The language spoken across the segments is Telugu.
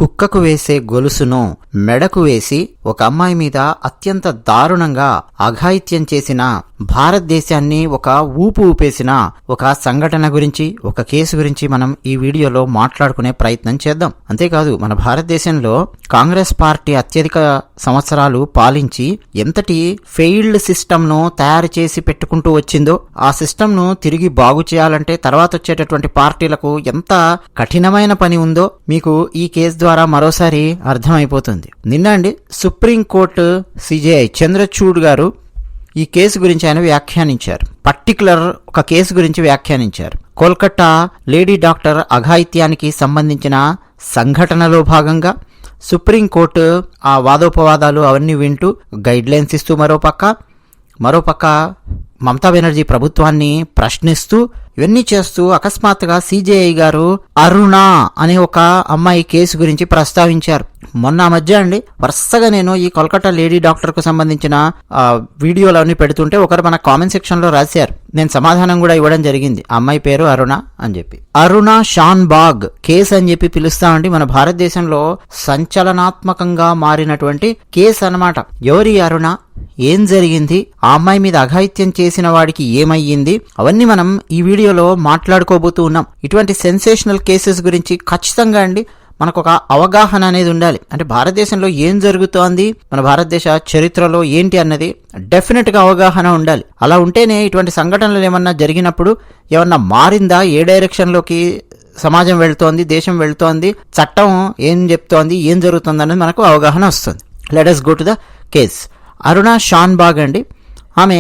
కుక్కకు వేసే గొలుసును మెడకు వేసి ఒక అమ్మాయి మీద అత్యంత దారుణంగా అఘాయిత్యం చేసిన, భారతదేశాన్ని ఒక ఊపు ఊపేసిన ఒక సంఘటన గురించి, ఒక కేసు గురించి మనం ఈ వీడియోలో మాట్లాడుకునే ప్రయత్నం చేద్దాం. అంతేకాదు, మన భారతదేశంలో కాంగ్రెస్ పార్టీ అత్యధిక సంవత్సరాలు పాలించి ఎంతటి ఫెయిల్డ్ సిస్టమ్ ను తయారు చేసి పెట్టుకుంటూ వచ్చిందో, ఆ సిస్టమ్ ను తిరిగి బాగు చేయాలంటే తర్వాత వచ్చేటటువంటి పార్టీలకు ఎంత కఠినమైన పని ఉందో మీకు ఈ కేసు ద్వారా మరోసారి అర్థమైపోతుంది. నిన్న సుప్రీంకోర్టు సిజేఐ చంద్రచూడ్ గారు ఈ కేసు గురించి ఆయన వ్యాఖ్యానించారు. పర్టికులర్ ఒక కేసు గురించి వ్యాఖ్యానించారు. కోల్కతా లేడీ డాక్టర్ అఘాయిత్యానికి సంబంధించిన సంఘటనలో భాగంగా సుప్రీంకోర్టు ఆ వాదోపవాదాలు అవన్నీ వింటూ గైడ్ లైన్స్ ఇస్తూ మరోపక్క మమతా బెనర్జీ ప్రభుత్వాన్ని ప్రశ్నిస్తూ ఇవన్నీ చేస్తూ అకస్మాత్తుగా సిజేఐ గారు అరుణ అనే ఒక అమ్మాయి కేసు గురించి ప్రస్తావించారు. మొన్న మధ్య వరుసగా నేను ఈ కోల్కతా లేడీ డాక్టర్ కు సంబంధించిన వీడియోలన్నీ పెడుతుంటే ఒకరు మన కామెంట్ సెక్షన్ లో రాశారు. నేను సమాధానం కూడా ఇవ్వడం జరిగింది. ఆ అమ్మాయి పేరు అరుణ అని చెప్పి. అరుణ షాన్ బాగ్ కేసు అని చెప్పి పిలుస్తామండి. మన భారతదేశంలో సంచలనాత్మకంగా మారినటువంటి కేసు అన్నమాట. ఎవరి అరుణ, ఏం జరిగింది, ఆ అమ్మాయి మీద అఘాయిత్యం చేసిన వాడికి ఏమయ్యింది, అవన్నీ మనం ఈ వీడియోలో మాట్లాడుకోబోతూ ఉన్నాం. ఇటువంటి సెన్సేషనల్ కేసెస్ గురించి ఖచ్చితంగా మనకు ఒక అవగాహన అనేది ఉండాలి. అంటే భారతదేశంలో ఏం జరుగుతోంది, మన భారతదేశ చరిత్రలో ఏంటి అన్నది డెఫినెట్ గా అవగాహన ఉండాలి. అలా ఉంటేనే ఇటువంటి సంఘటనలు ఏమన్నా జరిగినప్పుడు ఏమన్నా మారిందా, ఏ డైరెక్షన్ లోకి సమాజం వెళ్తోంది, దేశం వెళ్తోంది, చట్టం ఏం చెప్తోంది, ఏం జరుగుతుంది అనేది మనకు అవగాహన వస్తుంది. Let us go to the case. Aruna Shanbaug ఆమె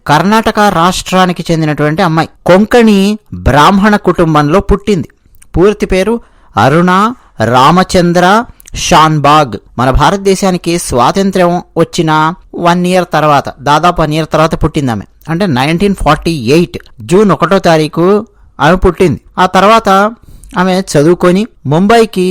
కర్ణాటక రాష్ట్రానికి చెందినటువంటి అమ్మాయి. కొంకణి బ్రాహ్మణ కుటుంబంలో పుట్టింది. పూర్తి పేరు అరుణ రామచంద్ర షాన్ బాగ్. మన భారతదేశానికి స్వాతంత్ర్యం వచ్చిన 1 year తర్వాత, దాదాపు 1 year తర్వాత పుట్టింది ఆమె. అంటే 1948 జూన్ 1వ తారీఖు ఆమె పుట్టింది. ఆ తర్వాత ఆమె చదువుకొని ముంబైకి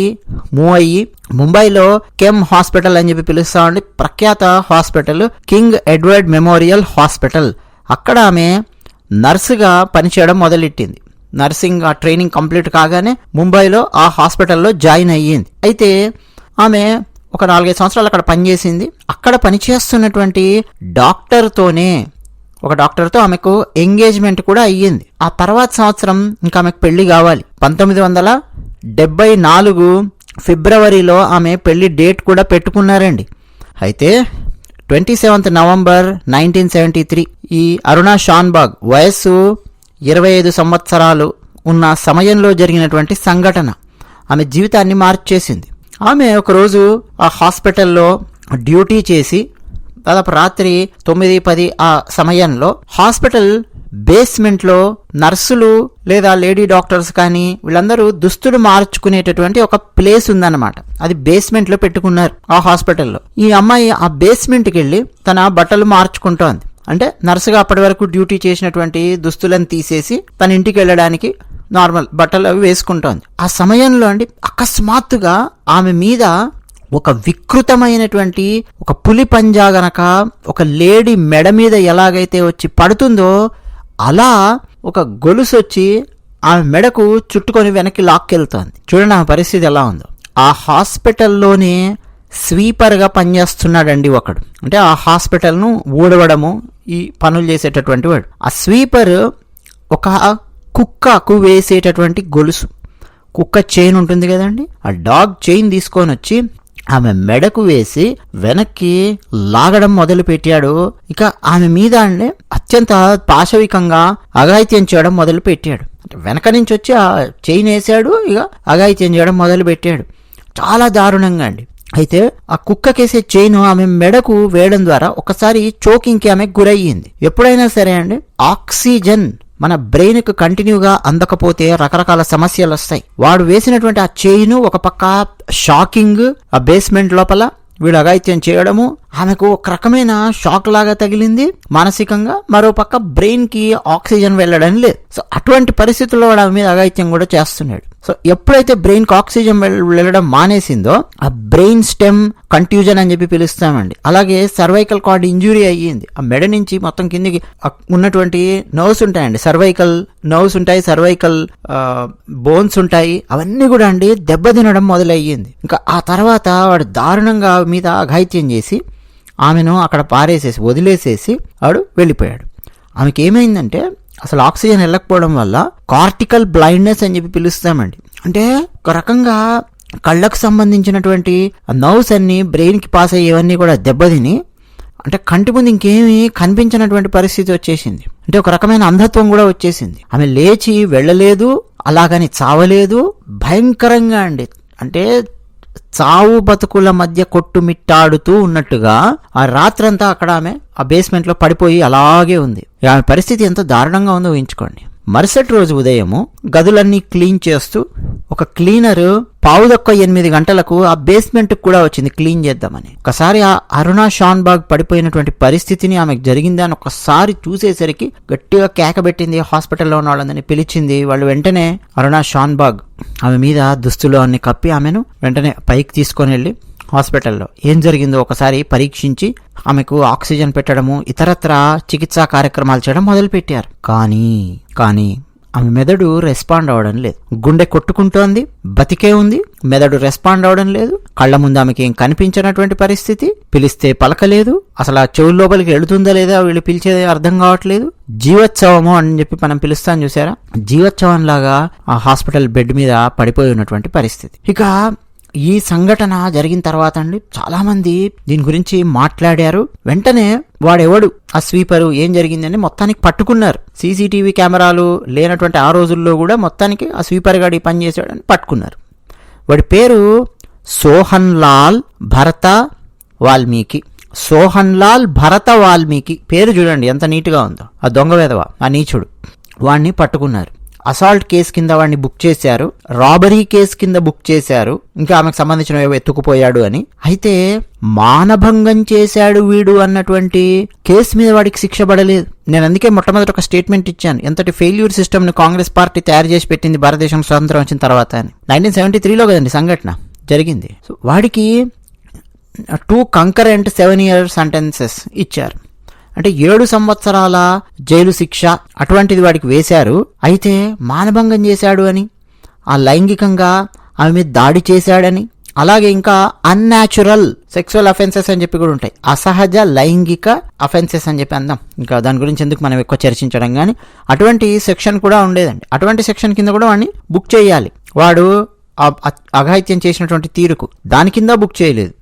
మూవ్ అయ్యి, ముంబైలో కెమ్ హాస్పిటల్ అని చెప్పి పిలుస్తామండి, ప్రఖ్యాత hospital king Edward memorial hospital. అక్కడ ఆమె నర్సుగా పనిచేయడం మొదలెట్టింది. నర్సింగ్ ట్రైనింగ్ కంప్లీట్ కాగానే ముంబైలో ఆ హాస్పిటల్లో జాయిన్ అయ్యింది. అయితే ఆమె ఒక 4-5 సంవత్సరాలు అక్కడ పనిచేసింది. అక్కడ పనిచేస్తున్నటువంటి ఒక డాక్టర్తో ఆమెకు ఎంగేజ్మెంట్ కూడా అయ్యింది. ఆ తర్వాత సంవత్సరం ఇంకా ఆమెకు పెళ్లి కావాలి. 1974 ఫిబ్రవరిలో ఆమె పెళ్లి డేట్ కూడా పెట్టుకున్నారండి. అయితే 27 నవంబర్ 1973 ఈ అరుణ షాన్ బాగ్ వయస్సు 25 సంవత్సరాలు ఉన్న సమయంలో జరిగినటువంటి సంఘటన ఆమె జీవితాన్ని మార్చేసింది. ఆమె ఒకరోజు ఆ హాస్పిటల్లో డ్యూటీ చేసి దాదాపు రాత్రి 9-10 ఆ సమయంలో హాస్పిటల్ బేస్మెంట్ లో నర్సులు లేదా లేడీ డాక్టర్స్ కానీ వీళ్ళందరూ దుస్తులు మార్చుకునేటటువంటి ఒక ప్లేస్ ఉందన్నమాట. అది బేస్మెంట్ లో పెట్టుకున్నారు ఆ హాస్పిటల్లో. ఈ అమ్మాయి ఆ బేస్మెంట్కి వెళ్ళి తన బట్టలు మార్చుకుంటోంది. అంటే నర్సుగా అప్పటి వరకు డ్యూటీ చేసినటువంటి దుస్తులను తీసేసి తన ఇంటికి వెళ్ళడానికి నార్మల్ బట్టలు అవి వేసుకుంటోంది. ఆ సమయంలో అకస్మాత్తుగా ఆమె మీద ఒక వికృతమైనటువంటి ఒక పులి పంజా గనక ఒక లేడీ మెడ మీద ఎలాగైతే వచ్చి పడుతుందో అలా ఒక గొలుసు వచ్చి ఆమె మెడకు చుట్టుకొని వెనక్కి లాక్కెళ్తోంది. చూడండి ఆమె పరిస్థితి ఎలా ఉందో. ఆ హాస్పిటల్లోనే స్వీపర్గా పనిచేస్తున్నాడండి ఒకడు. అంటే ఆ హాస్పిటల్ను ఊడవడము ఈ పనులు చేసేటటువంటి వాడు. ఆ స్వీపర్ ఒక కుక్కకు వేసేటటువంటి గొలుసు, కుక్క చైన్ ఉంటుంది కదండి, ఆ డాగ్ చైన్ తీసుకొని వచ్చి ఆమె మెడకు వేసి వెనక్కి లాగడం మొదలు పెట్టాడు. ఇక ఆమె మీద అత్యంత పాశవికంగా అఘాయిత్యం చేయడం మొదలు పెట్టాడు. వెనక నుంచి వచ్చి ఆ చైన్ వేసాడు, ఇక అఘాయిత్యం చేయడం మొదలు పెట్టాడు. చాలా దారుణంగా అయితే ఆ కుక్కకేసే చైన్ ఆమె మెడకు వేయడం ద్వారా ఒకసారి చోకింగ్ కి ఆమె గురయ్యింది. ఎప్పుడైనా సరే ఆక్సిజన్ మన బ్రెయిన్ కు కంటిన్యూగా అందకపోతే రకరకాల సమస్యలు వస్తాయి. వాడు వేసినటువంటి ఆ చైన్ ఒక పక్క షాకింగ్, ఆ బేస్మెంట్ లోపల వీడు అఘాయిత్యం చేయడము, ఆమెకు ఒక రకమైన షాక్ లాగా తగిలింది మానసికంగా, మరో పక్క బ్రెయిన్ కి ఆక్సిజన్ వెళ్ళడం లేదు. సో అటువంటి పరిస్థితుల్లో వాడు ఆమె మీద అఘాయిత్యం కూడా చేస్తున్నాడు. సో ఎప్పుడైతే బ్రెయిన్ కి ఆక్సిజన్ వెళ్ళడం మానేసిందో ఆ బ్రెయిన్ స్టెమ్ కంట్యూజన్ అని చెప్పి పిలుస్తామండి. అలాగే సర్వైకల్ కార్డ్ ఇంజురీ అయ్యింది. ఆ మెడ నుంచి మొత్తం కిందికి ఉన్నటువంటి నర్వ్స్ ఉంటాయండి, సర్వైకల్ నర్వ్స్ ఉంటాయి, సర్వైకల్ బోన్స్ ఉంటాయి, అవన్నీ కూడా అండి దెబ్బతినడం మొదలయ్యింది. ఇంకా ఆ తర్వాత వాడు దారుణంగా మీద అఘాయిత్యం చేసి ఆమెను అక్కడ వదిలేసేసి వాడు వెళ్ళిపోయాడు. ఆమెకి ఏమైందంటే అసలు ఆక్సిజన్ వెళ్ళకపోవడం వల్ల కార్టికల్ బ్లైండ్నెస్ అని చెప్పి పిలుస్తామండి. అంటే ఒక రకంగా కళ్ళకు సంబంధించినటువంటి నర్వ్స్ అన్ని బ్రెయిన్ కి పాస్ అయ్యేవన్నీ కూడా దెబ్బతిని అంటే కంటి ముందు ఇంకేమీ కనిపించినటువంటి పరిస్థితి వచ్చేసింది. అంటే ఒక రకమైన అంధత్వం కూడా వచ్చేసింది. ఆమె లేచి వెళ్ళలేదు, అలాగని చావలేదు. భయంకరంగా అండి, అంటే చావు బతుకుల మధ్య కొట్టుమిట్టాడుతూ ఉన్నట్టుగా ఆ రాత్రంతా అక్కడ ఆమె ఆ బేస్మెంట్ లో పడిపోయి అలాగే ఉంది. ఆమె పరిస్థితి ఎంత దారుణంగా ఉందో ఊహించుకోండి. మరుసటి రోజు ఉదయము గదులన్నీ క్లీన్ చేస్తూ ఒక క్లీనర్ 7:15 గంటలకు ఆ బేస్మెంట్ కూడా వచ్చింది క్లీన్ చేద్దామని. ఒకసారి ఆ అరుణ షాన్బాగ్ పడిపోయినటువంటి పరిస్థితిని ఆమెకు జరిగింది అని ఒకసారి చూసేసరికి గట్టిగా కేకబెట్టింది. హాస్పిటల్లో ఉన్న వాళ్ళని పిలిచింది. వాళ్ళు వెంటనే అరుణ షాన్బాగ్ ఆమె మీద దుస్తులు అన్ని కప్పి ఆమెను వెంటనే పైకి తీసుకొని వెళ్ళి హాస్పిటల్లో ఏం జరిగిందో ఒకసారి పరీక్షించి ఆమెకు ఆక్సిజన్ పెట్టడము, ఇతరత్ర చికిత్సా కార్యక్రమాలు చేయడం మొదలుపెట్టారు. కానీ ఆమె మెదడు రెస్పాండ్ అవ్వడం లేదు. గుండె కొట్టుకుంటోంది, బతికే ఉంది, మెదడు రెస్పాండ్ అవ్వడం లేదు. కళ్ల ముందు ఆమెకి ఏం కనిపించినటువంటి పరిస్థితి, పిలిస్తే పలకలేదు. అసలు ఆ చెవుల లోపలికి వెళుతుందా లేదా వీళ్ళు పిలిచేది అర్థం కావట్లేదు. జీవోత్సవము అని చెప్పి మనం పిలుస్తాం చూసారా, జీవోత్సవం లాగా ఆ హాస్పిటల్ బెడ్ మీద పడిపోయి ఉన్నటువంటి పరిస్థితి. ఇక ఈ సంఘటన జరిగిన తర్వాత అండి చాలా మంది దీని గురించి మాట్లాడారు. వెంటనే వాడెవడు ఆ స్వీపరు, ఏం జరిగిందని మొత్తానికి పట్టుకున్నారు. సీసీటీవీ కెమెరాలు లేనటువంటి ఆ రోజుల్లో కూడా మొత్తానికి ఆ స్వీపర్ గాడి పని చేశాడని పట్టుకున్నారు. వాడి పేరు సోహన్ లాల్ భరత వాల్మీకి. సోహన్ లాల్ భరత వాల్మీకి పేరు చూడండి ఎంత నీట్గా ఉందో. ఆ దొంగ వెధవ, ఆ నీచుడు, వాడిని పట్టుకున్నారు. అసాల్ట్ కేసు కింద వాడిని బుక్ చేశారు, రాబరీ కేసు కింద బుక్ చేశారు, ఇంకా ఆమెకు సంబంధించిన ఎత్తుకుపోయాడు అని. అయితే మానభంగం చేశాడు వీడు అన్నటువంటి కేసు మీద వాడికి శిక్ష పడలేదు. నేను అందుకే మొట్టమొదటి ఒక స్టేట్మెంట్ ఇచ్చాను, ఎంతటి ఫెయిల్యూర్ సిస్టమ్ ని కాంగ్రెస్ పార్టీ తయారు చేసి పెట్టింది భారతదేశం స్వతంత్రం వచ్చిన తర్వాత అని. 1973లో కదండి సంఘటన జరిగింది. సో వాడికి 2 concurrent 7-year సెంటెన్సెస్ ఇచ్చారు. అంటే 7 సంవత్సరాల జైలు శిక్ష అటువంటిది వాడికి వేశారు. అయితే మానభంగం చేశాడు అని, ఆ లైంగికంగా ఆమె మీద దాడి చేశాడని, అలాగే ఇంకా అన్యాచురల్ సెక్సువల్ అఫెన్సెస్ అని చెప్పి కూడా ఉంటాయి, అసహజ లైంగిక అఫెన్సెస్ అని చెప్పి అందాం. ఇంకా దాని గురించి ఎందుకు మనం ఎక్కువ చర్చించడం, కానీ అటువంటి సెక్షన్ కూడా ఉండేదండి. అటువంటి సెక్షన్ కింద కూడా వాడిని బుక్ చేయాలి. వాడు అఘాయిత్యం చేసినటువంటి తీరుకు దాని కింద బుక్ చేయలేదు.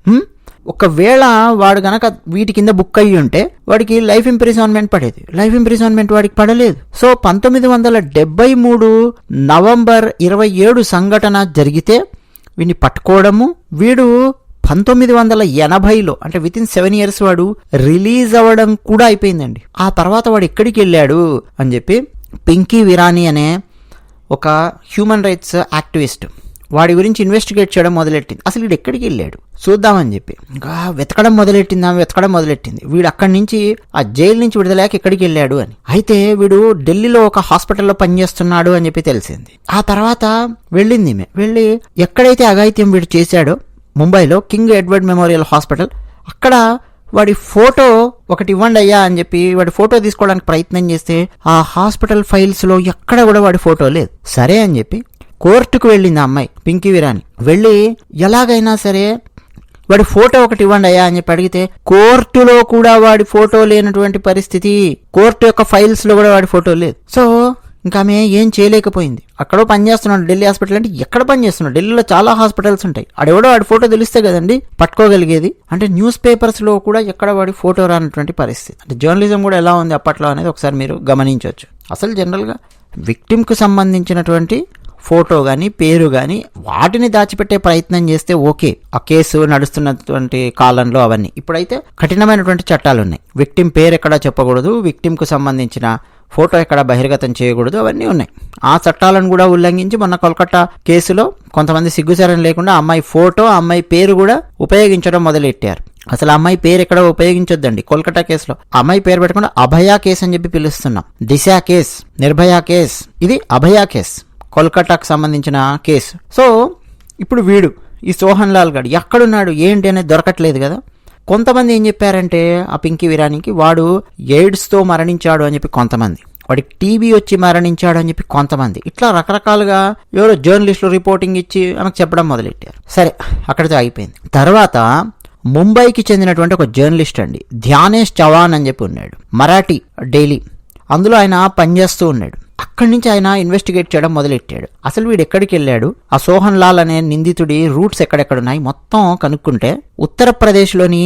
ఒకవేళ వాడు గనక వీటి కింద బుక్ అయ్యి ఉంటే వాడికి లైఫ్ ఇంప్రిజన్మెంట్ పడేది. లైఫ్ ఇంప్రిజన్మెంట్ వాడికి పడలేదు. సో 1973 నవంబర్ 27 సంఘటన జరిగితే వీడిని పట్టుకోవడము, వీడు 1980లో అంటే విత్ ఇన్ 7 years వాడు రిలీజ్ అవ్వడం కూడా అయిపోయిందండి. ఆ తర్వాత వాడు ఎక్కడికి వెళ్ళాడు అని చెప్పి పింకీ విరానీ అనే ఒక హ్యూమన్ రైట్స్ యాక్టివిస్ట్ వాడి గురించి ఇన్వెస్టిగేట్ చేయడం మొదలెట్టింది. అసలు వీడు ఎక్కడికి వెళ్ళాడు చూద్దామని చెప్పి ఇంకా వెతకడం మొదలెట్టింది. వీడు అక్కడి నుంచి ఆ జైలు నుంచి విడుదలయ్యాక ఎక్కడికి వెళ్ళాడు అని. అయితే వీడు ఢిల్లీలో ఒక హాస్పిటల్లో పనిచేస్తున్నాడు అని చెప్పి తెలిసింది. ఆ తర్వాత వెళ్ళింది వెళ్ళి ఎక్కడైతే అఘాయిత్యం వీడు చేశాడో ముంబైలో కింగ్ ఎడ్వర్డ్ మెమోరియల్ హాస్పిటల్, అక్కడ వాడి ఫోటో ఒకటి ఇవ్వండి అయ్యా అని చెప్పి వాడి ఫోటో తీసుకోవడానికి ప్రయత్నం చేస్తే ఆ హాస్పిటల్ ఫైల్స్ లో ఎక్కడ కూడా వాడి ఫోటో లేదు. సరే అని చెప్పి కోర్టుకు వెళ్ళింది ఆ అమ్మాయి పింకీ విరాని. వెళ్ళి ఎలాగైనా సరే వాడి ఫోటో ఒకటి ఇవ్వండి అయ్యా అని చెప్పి అడిగితే కోర్టులో కూడా వాడి ఫోటో లేనటువంటి పరిస్థితి, కోర్టు యొక్క ఫైల్స్ లో కూడా వాడి ఫోటో లేదు. సో ఇంకా ఆమె ఏం చేయలేకపోయింది. అక్కడో పనిచేస్తున్నాడు ఢిల్లీ హాస్పిటల్ అంటే ఎక్కడ పనిచేస్తున్నాడు, ఢిల్లీలో చాలా హాస్పిటల్స్ ఉంటాయి, ఆడెవడో వాడి ఫోటో తెలిస్తే కదండి పట్టుకోగలిగేది. అంటే న్యూస్ పేపర్స్ లో కూడా ఎక్కడ వాడి ఫోటో రానటువంటి పరిస్థితి. అంటే జర్నలిజం కూడా ఎలా ఉంది అప్పట్లో అనేది ఒకసారి మీరు గమనించవచ్చు. అసలు జనరల్ గా విక్టిమ్ కు సంబంధించినటువంటి ఫోటో కానీ పేరు కానీ వాటిని దాచిపెట్టే ప్రయత్నం చేస్తే ఓకే, ఆ కేసు నడుస్తున్నటువంటి కాలంలో అవన్నీ. ఇప్పుడైతే కఠినమైనటువంటి చట్టాలు ఉన్నాయి. విక్టిమ్ పేరు ఎక్కడా చెప్పకూడదు, విక్టిమ్ కు సంబంధించిన ఫోటో ఎక్కడ బహిర్గతం చేయకూడదు, అవన్నీ ఉన్నాయి. ఆ చట్టాలను కూడా ఉల్లంఘించి మొన్న కోల్కతా కేసులో కొంతమంది సిగ్గుచారం లేకుండా అమ్మాయి ఫోటో, అమ్మాయి పేరు కూడా ఉపయోగించడం మొదలెట్టారు. అసలు ఆ అమ్మాయి పేరు ఎక్కడ ఉపయోగించొద్దండి. కోల్కతా కేసులో అమ్మాయి పేరు పెట్టకుండా అభయ కేసు అని చెప్పి పిలుస్తున్నాం. దిశ కేస్, నిర్భయ కేస్, ఇది అభయ కేస్, కోల్కతాకు సంబంధించిన కేసు. సో ఇప్పుడు వీడు ఈ సోహన్ లాల్ గారు ఎక్కడున్నాడు ఏంటి అనేది దొరకట్లేదు కదా. కొంతమంది ఏం చెప్పారంటే ఆ పింకీ విరానీకి వాడు ఎయిడ్స్తో మరణించాడు అని చెప్పి కొంతమంది, వాడికి టీబీ వచ్చి మరణించాడు అని చెప్పి కొంతమంది, ఇట్లా రకరకాలుగా ఎవరో జర్నలిస్టులు రిపోర్టింగ్ ఇచ్చి ఆమెకు చెప్పడం మొదలెట్టారు. సరే అక్కడితో అయిపోయింది. తర్వాత ముంబైకి చెందినటువంటి ఒక జర్నలిస్ట్ అండి, ధ్యానేష్ చవాన్ అని చెప్పి ఉన్నాడు, మరాఠీ డైలీ, అందులో ఆయన పనిచేస్తూ ఉన్నాడు. అక్కడి నుంచి ఆయన ఇన్వెస్టిగేట్ చేయడం మొదలెట్టాడు. అసలు వీడు ఎక్కడికి వెళ్ళాడు, ఆ సోహన్ లాల్ అనే నిందితుడి రూట్స్ ఎక్కడెక్కడున్నాయి మొత్తం కనుక్కుంటే ఉత్తరప్రదేశ్లోని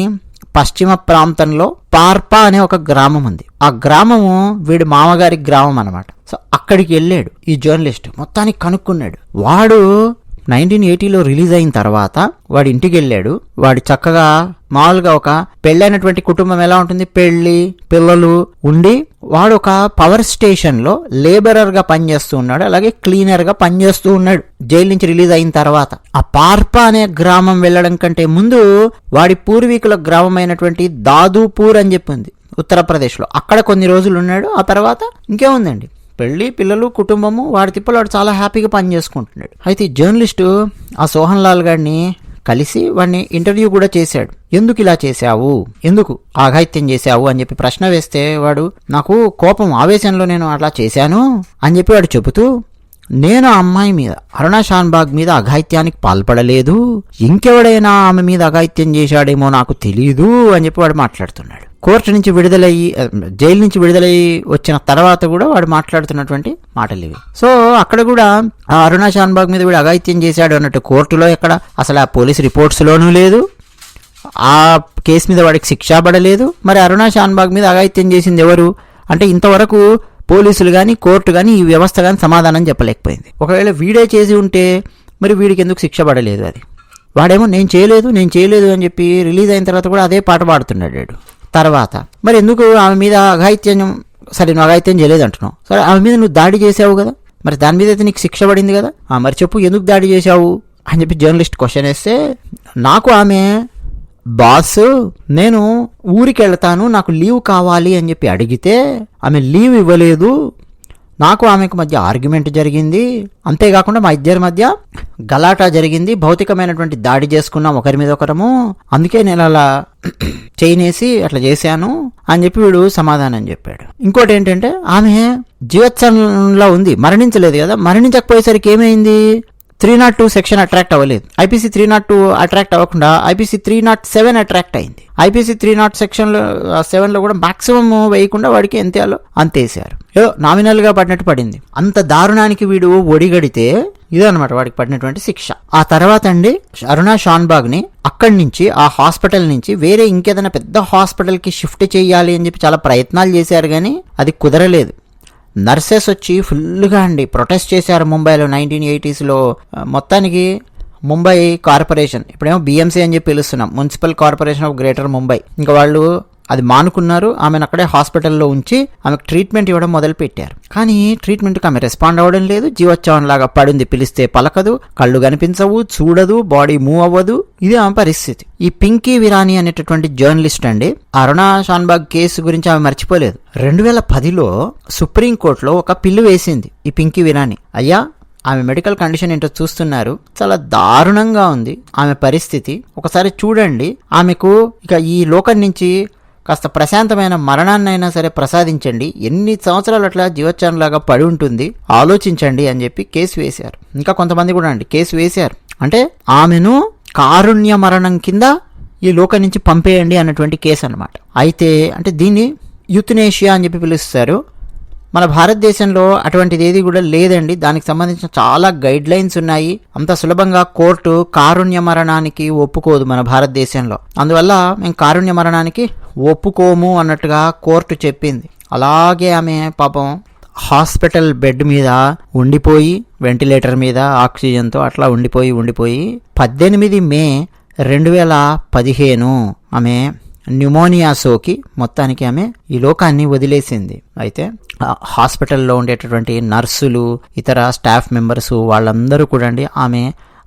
పశ్చిమ ప్రాంతంలో పార్పా అనే ఒక గ్రామం ఉంది. ఆ గ్రామము వీడి మామగారి గ్రామం అనమాట. సో అక్కడికి వెళ్ళాడు ఈ జర్నలిస్ట్, మొత్తానికి కనుక్కున్నాడు. వాడు 1980లో రిలీజ్ అయిన తర్వాత వాడి ఇంటికి వెళ్ళాడు. వాడు చక్కగా మామూలుగా ఒక పెళ్ళైనటువంటి కుటుంబం ఎలా ఉంటుంది, పెళ్లి పిల్లలు ఉండి వాడు ఒక పవర్ స్టేషన్ లో లేబరర్ గా పనిచేస్తూ ఉన్నాడు, అలాగే క్లీనర్ గా పనిచేస్తూ ఉన్నాడు జైలు నుంచి రిలీజ్ అయిన తర్వాత. ఆ పార్పా అనే గ్రామం వెళ్ళడం కంటే ముందు వాడి పూర్వీకుల గ్రామం అయినటువంటి దాదూపూర్ అని చెప్పి ఉంది ఉత్తరప్రదేశ్ లో, అక్కడ కొన్ని రోజులు ఉన్నాడు. ఆ తర్వాత ఇంకేముందండి, పెళ్లి పిల్లలు కుటుంబము, వాడి తిప్పలు వాడు చాలా హ్యాపీగా పని చేసుకుంటున్నాడు. అయితే ఈ జర్నలిస్టు ఆ సోహన్ లాల్ గారిని కలిసి వాడిని ఇంటర్వ్యూ కూడా చేశాడు. ఎందుకు ఇలా చేశావు, ఎందుకు ఆఘాయిత్యం చేశావు అని చెప్పి ప్రశ్న వేస్తే వాడు నాకు కోపం ఆవేశంలో నేను అట్లా చేశాను అని చెప్పి వాడు చెబుతూ, నేను ఆ అమ్మాయి మీద అరుణా షాన్బాగ్ మీద అఘాయిత్యానికి పాల్పడలేదు, ఇంకెవడైనా ఆమె మీద అఘాయిత్యం చేశాడేమో నాకు తెలీదు అని చెప్పి వాడు మాట్లాడుతున్నాడు. కోర్టు నుంచి విడుదలయ్యి జైలు నుంచి విడుదలయ్యి వచ్చిన తర్వాత కూడా వాడు మాట్లాడుతున్నటువంటి మాటలు ఇవి. సో అక్కడ కూడా ఆ అరుణా షాన్బాగ్ మీద వీడు అఘాయిత్యం చేశాడు అన్నట్టు కోర్టులో ఎక్కడ అసలు ఆ పోలీస్ రిపోర్ట్స్లోనూ లేదు, ఆ కేసు మీద వాడికి శిక్ష పడలేదు. మరి అరుణా షాన్బాగ్ మీద అఘాయిత్యం చేసింది ఎవరు అంటే ఇంతవరకు పోలీసులు కానీ కోర్టు కానీ ఈ వ్యవస్థ కానీ సమాధానం చెప్పలేకపోయింది. ఒకవేళ వీడే చేసి ఉంటే మరి వీడికి ఎందుకు శిక్ష పడలేదు? అది వాడేమో నేను చేయలేదు అని చెప్పి రిలీజ్ అయిన తర్వాత కూడా అదే పాట పాడుతున్నాడు. తర్వాత మరి ఎందుకు ఆమె మీద అఘాయిత్యం, సరే నువ్వు అఘాయిత్యం చేయలేదు అంటున్నావు, సరే ఆమె మీద నువ్వు దాడి చేసావు కదా, మరి దాని మీద అయితే నీకు శిక్ష పడింది కదా, మరి చెప్పు ఎందుకు దాడి చేశావు అని చెప్పి జర్నలిస్ట్ క్వశ్చన్ వేస్తే, నాకు ఆమె బాస్ నేను ఊరికి వెళ్తాను నాకు లీవ్ కావాలి అని చెప్పి అడిగితే ఆమె లీవ్ ఇవ్వలేదు, నాకు ఆమెకు మధ్య ఆర్గ్యుమెంట్ జరిగింది, అంతేకాకుండా మా ఇద్దరి మధ్య గలాటా జరిగింది, భౌతికమైనటువంటి దాడి చేసుకున్నాం ఒకరి మీద ఒకరము, అందుకే నేను అలా చేయనేసి అట్లా చేశాను అని చెప్పి వీడు సమాధానం చెప్పాడు. ఇంకోటి ఏంటంటే ఆమె జీవత్సంలో ఉంది, మరణించలేదు కదా, మరణించకపోయేసరికి ఏమైంది, 302 సెక్షన్ అట్రాక్ట్ అవ్వలేదు. ఐపీసీ 302 అట్రాక్ట్ అవ్వకుండా ఐపీసీ 307 అట్రాక్ట్ అయింది. ఐపీసీ 307 సెక్షన్లో కూడా మాక్సిమం వేయకుండా వాడికి ఎంతేయాలో అంతేసారు. ఏదో నామినల్ గా పడినట్టు పడింది. అంత దారుణానికి వీడు ఒడిగడితే ఇదన్నమాట వాడికి పడినటువంటి శిక్ష. ఆ తర్వాత అండి అరుణా షాన్బాగ్ ని అక్కడి నుంచి ఆ హాస్పిటల్ నుంచి వేరే ఇంకేదైనా పెద్ద హాస్పిటల్ కి షిఫ్ట్ చేయాలి అని చెప్పి చాలా ప్రయత్నాలు చేశారు కానీ అది కుదరలేదు. నర్సెస్ వచ్చి ఫుల్గా అండి ప్రొటెస్ట్ చేశారు ముంబైలో 1980sలో. మొత్తానికి ముంబై కార్పొరేషన్, ఇప్పుడేమో BMC అని చెప్పి పిలుస్తున్నాం, municipal corporation of greater Mumbai, ఇంకా వాళ్ళు అది మానుకున్నారు. ఆమెను అక్కడే హాస్పిటల్లో ఉంచి ఆమెకు ట్రీట్మెంట్ ఇవ్వడం మొదలు పెట్టారు. కానీ ట్రీట్మెంట్కి ఆమె రెస్పాండ్ అవ్వడం లేదు, జీవోత్సవం లాగా పడింది, పిలిస్తే పలకదు, కళ్ళు కనిపించవు, చూడదు, బాడీ మూవ్ అవ్వదు. ఇది ఆమె పరిస్థితి. ఈ పింకీ విరానీ అనేటటువంటి జర్నలిస్ట్ అండి అరుణా షాన్బాగ్ కేసు గురించి ఆమె మర్చిపోలేదు. 2010లో సుప్రీంకోర్టులో ఒక పిల్లు వేసింది ఈ పింకీ విరానీ. అయ్యా ఆమె మెడికల్ కండిషన్ ఏంటో చూస్తున్నారు, చాలా దారుణంగా ఉంది ఆమె పరిస్థితి, ఒకసారి చూడండి, ఆమెకు ఇక ఈ లోకం నుంచి కాస్త ప్రశాంతమైన మరణాన్నైనా సరే ప్రసాదించండి, ఎన్ని సంవత్సరాలు అట్లా జీవోత్సవంలాగా పడి ఉంటుంది ఆలోచించండి అని చెప్పి కేసు వేశారు. ఇంకా కొంతమంది కూడా అండి కేసు వేశారు. అంటే ఆమెను కారుణ్య మరణం కింద ఈ లోకం నుంచి పంపేయండి అన్నటువంటి కేసు అనమాట. అయితే అంటే దీన్ని యూథనేషియా అని చెప్పి పిలుస్తారు. మన భారతదేశంలో అటువంటిది ఏది కూడా లేదండి. దానికి సంబంధించిన చాలా గైడ్ లైన్స్ ఉన్నాయి. అంత సులభంగా కోర్టు కారుణ్య మరణానికి ఒప్పుకోదు మన భారతదేశంలో. అందువల్ల మేము కారుణ్య మరణానికి ఒప్పుకోము అన్నట్టుగా కోర్టు చెప్పింది. అలాగే ఆమె పాపం హాస్పిటల్ బెడ్ మీద ఉండిపోయి, వెంటిలేటర్ మీద ఆక్సిజన్తో అట్లా ఉండిపోయి 18 మే 2015 ఆమె న్యూమోనియా సోకి మొత్తానికి ఆమె ఈ లోకాన్ని వదిలేసింది. అయితే హాస్పిటల్లో ఉండేటటువంటి నర్సులు, ఇతర స్టాఫ్ మెంబర్స్ వాళ్ళందరూ కూడా అండి ఆమె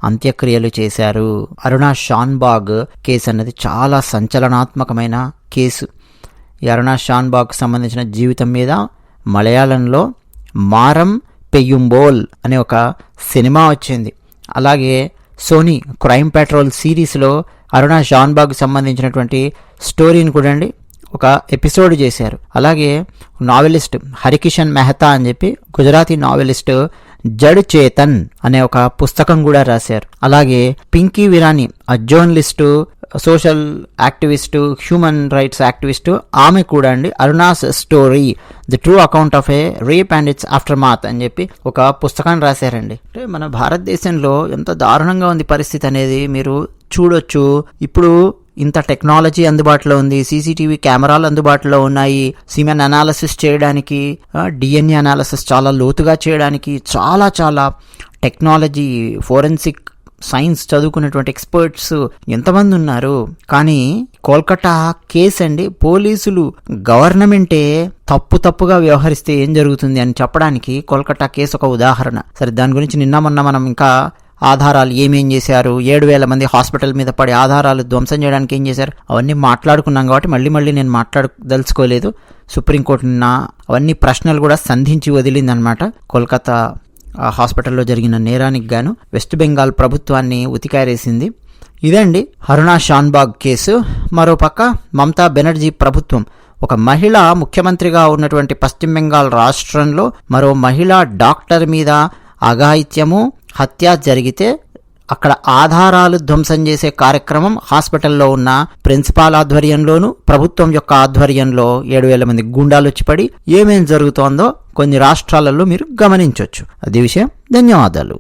అంత్యక్రియలు చేశారు. అరుణా షాన్బాగ్ కేసు అన్నది చాలా సంచలనాత్మకమైన కేసు. ఈ అరుణా షాన్బాగ్ సంబంధించిన జీవితం మీద మలయాళంలో మారం పెయ్యుంబోల్ అనే ఒక సినిమా వచ్చింది. అలాగే సోనీ క్రైమ్ పెట్రోల్ సిరీస్లో అరుణా షాన్బాగ్ సంబంధించినటువంటి స్టోరీని కూడా ఒక ఎపిసోడ్ చేశారు. అలాగే నావెలిస్ట్ హరికిషన్ మెహతా అని చెప్పి గుజరాతీ నావెలిస్ట్ జడ్ చేతన్ అనే ఒక పుస్తకం కూడా రాశారు. అలాగే Pinki Virani journalist, social activist, human rights activist, ఆమె కూడా Aruna's story the true account of a rape and its aftermath అని చెప్పి ఒక పుస్తకాన్ని రాశారండి. అంటే మన భారతదేశంలో ఎంత దారుణంగా ఉంది పరిస్థితి అనేది మీరు చూడొచ్చు. ఇప్పుడు ఇంత టెక్నాలజీ అందుబాటులో ఉంది, సీసీటీవీ కెమెరాలు అందుబాటులో ఉన్నాయి, సిమెన్ అనాలిసిస్ చేయడానికి, డిఎన్ఏ అనాలిసిస్ చాలా లోతుగా చేయడానికి చాలా చాలా టెక్నాలజీ, ఫోరెన్సిక్ సైన్స్ చదువుకున్నటువంటి ఎక్స్పర్ట్స్ ఎంతమంది ఉన్నారు. కానీ కోల్కతా కేసు పోలీసులు గవర్నమెంటే తప్పుగా వ్యవహరిస్తే ఏం జరుగుతుంది అని చెప్పడానికి కోల్కతా కేసు ఒక ఉదాహరణ. సరే, దాని గురించి నిన్న మొన్న మనం ఇంకా ఆధారాలు ఏమేం చేశారు, 7,000 మంది హాస్పిటల్ మీద పడి ఆధారాలు ధ్వంసం చేయడానికి ఏం చేశారు, అవన్నీ మాట్లాడుకున్నాం కాబట్టి మళ్ళీ నేను మాట్లాడదలుచుకోలేదు. సుప్రీంకోర్టు నిన్న అవన్నీ ప్రశ్నలు కూడా సంధించి వదిలిందనమాట. కోల్కతా హాస్పిటల్లో జరిగిన నేరానికి గాను వెస్ట్ బెంగాల్ ప్రభుత్వాన్ని ఉతికారేసింది. ఇదండి అరుణా షాన్బాగ్ కేసు. మరోపక్క మమతా బెనర్జీ ప్రభుత్వం ఒక మహిళ ముఖ్యమంత్రిగా ఉన్నటువంటి పశ్చిమ బెంగాల్ రాష్ట్రంలో మరో మహిళా డాక్టర్ మీద అఘాయిత్యము, హత్య జరిగితే అక్కడ ఆధారాలు ధ్వంసం చేసే కార్యక్రమం హాస్పిటల్లో ఉన్న ప్రిన్సిపాల్ ఆధ్వర్యంలోను ప్రభుత్వం యొక్క ఆధ్వర్యంలో 7,000 మంది గూండాలు వచ్చి పడి ఏమేం జరుగుతోందో కొన్ని రాష్ట్రాలలో మీరు గమనించవచ్చు. అది విషయం. ధన్యవాదాలు.